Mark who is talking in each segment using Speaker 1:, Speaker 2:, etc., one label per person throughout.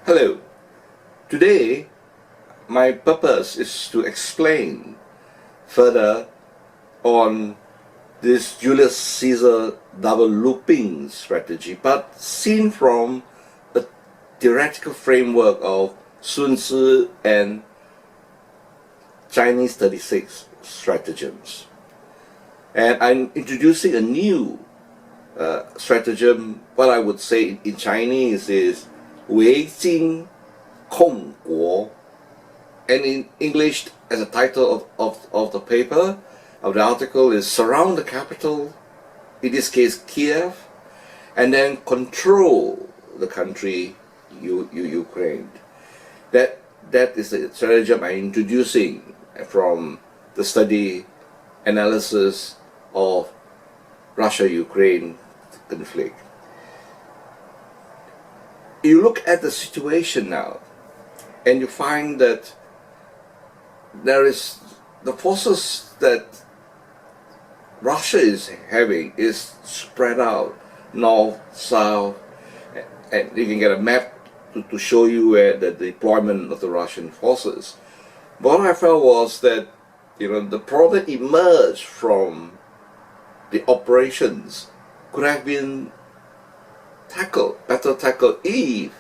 Speaker 1: Hello. Today, my purpose is to explain further on this Julius Caesar double looping strategy, but seen from a theoretical framework of Sun Tzu and Chinese 36 stratagems. And I'm introducing a new stratagem. What I would say in Chinese is 围京控国, and in English, as a title of the paper, of the article, is surround the capital, in this case Kiev, and then control the country, Ukraine. That is the stratagem I'm introducing from the study analysis of Russia-Ukraine conflict. You look at the situation now, and you find that there is the forces that Russia is having is spread out north, south, and you can get a map to show you where the deployment of the Russian forces. What I felt was that the problem emerged from the operations could have been better tackled if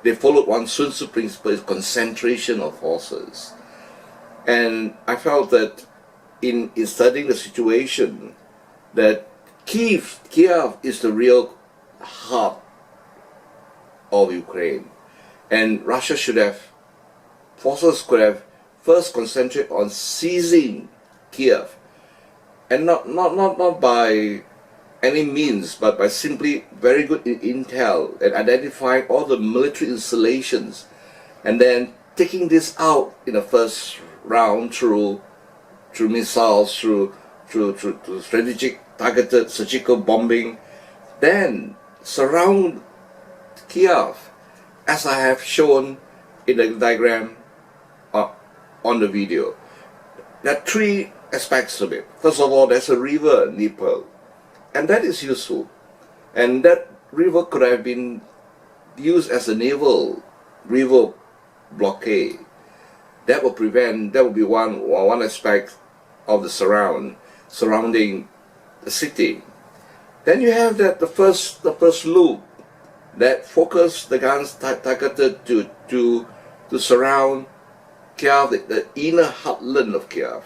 Speaker 1: they followed one Sun Tzu principle, is concentration of forces. And I felt that in studying the situation, that Kiev is the real heart of Ukraine, and Russia forces could have first concentrate on seizing Kiev, and not by any means, but by simply very good intel and identifying all the military installations, and then taking this out in the first round through missiles, through strategic targeted surgical bombing, then surround Kiev, as I have shown in the diagram on the video. There are three aspects of it. First of all, there's a river, Dnieper, and that is useful. And that river could have been used as a naval river blockade. That will be one aspect of the surrounding the city. Then you have the first loop that focused the guns targeted to surround Kiev, the inner heartland of Kiev,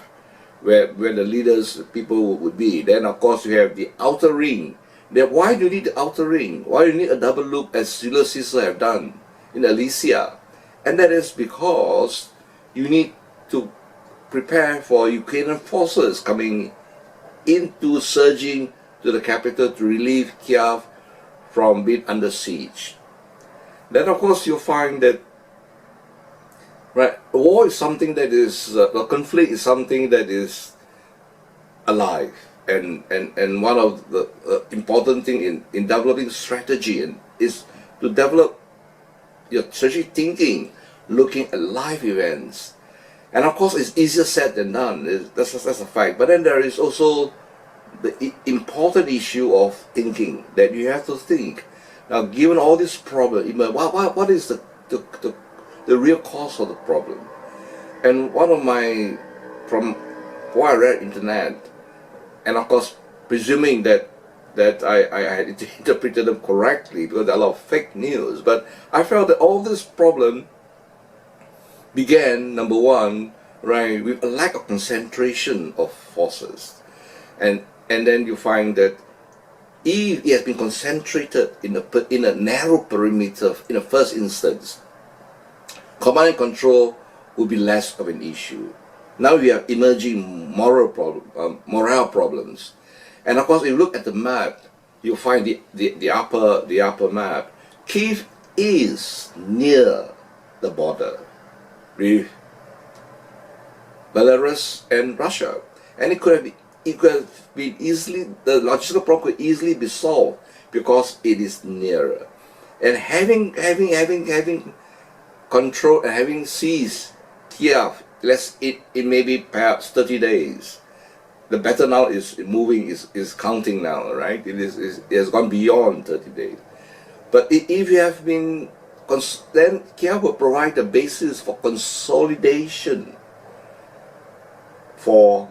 Speaker 1: where the leaders, people would be. Then of course you have the outer ring. Why do you need the outer ring? Why do you need a double loop as Julius Caesar have done in Alesia? And that is because you need to prepare for Ukrainian forces coming into surging to the capital to relieve Kiev from being under siege. Then of course you'll find that war is something that is, the conflict is something that is alive, and one of the important thing in developing strategy is to develop your strategic thinking, looking at live events. And of course it's easier said than done, that's a fact. But then there is also the important issue of thinking, that you have to think. Now, given all this problem, what is the real cause of the problem? And from what I read internet, and of course presuming that I had interpreted them correctly, because there are a lot of fake news, but I felt that all this problem began, number one, with a lack of concentration of forces. And then you find that if it has been concentrated in a narrow perimeter in the first instance, command and control will be less of an issue. Now we have emerging morale problems. And of course, if you look at the map, you'll find the upper map. Kiev is near the border with Belarus and Russia, and it could have been easily, the logistical problem could easily be solved because it is nearer. And having control and having seized Kiev, it may be perhaps 30 days. The battle now is moving, is counting now, right? It has gone beyond 30 days. But if you have been then Kia will provide the basis for consolidation for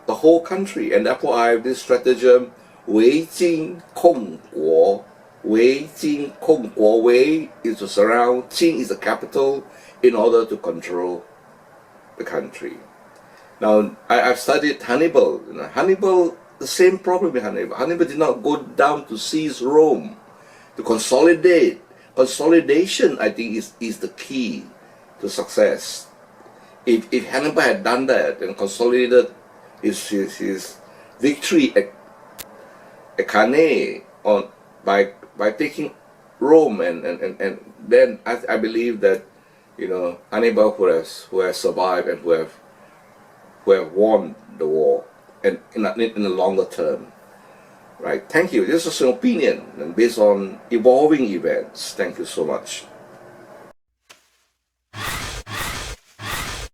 Speaker 1: the whole country, and therefore I have this stratagem: 围京控国. 围京控国. Wei is to surround, Jing is the capital, in order to control the country. Now, I've studied Hannibal. Hannibal, the same problem with Hannibal. Hannibal did not go down to seize Rome, to consolidate. Consolidation, I think, is the key to success. If Hannibal had done that and consolidated his victory at Cannae by taking Rome, and then I believe that Hannibal who has survived and who have won the war, and in the longer term. Right. Thank you. This is an opinion and based on evolving events. Thank you so much.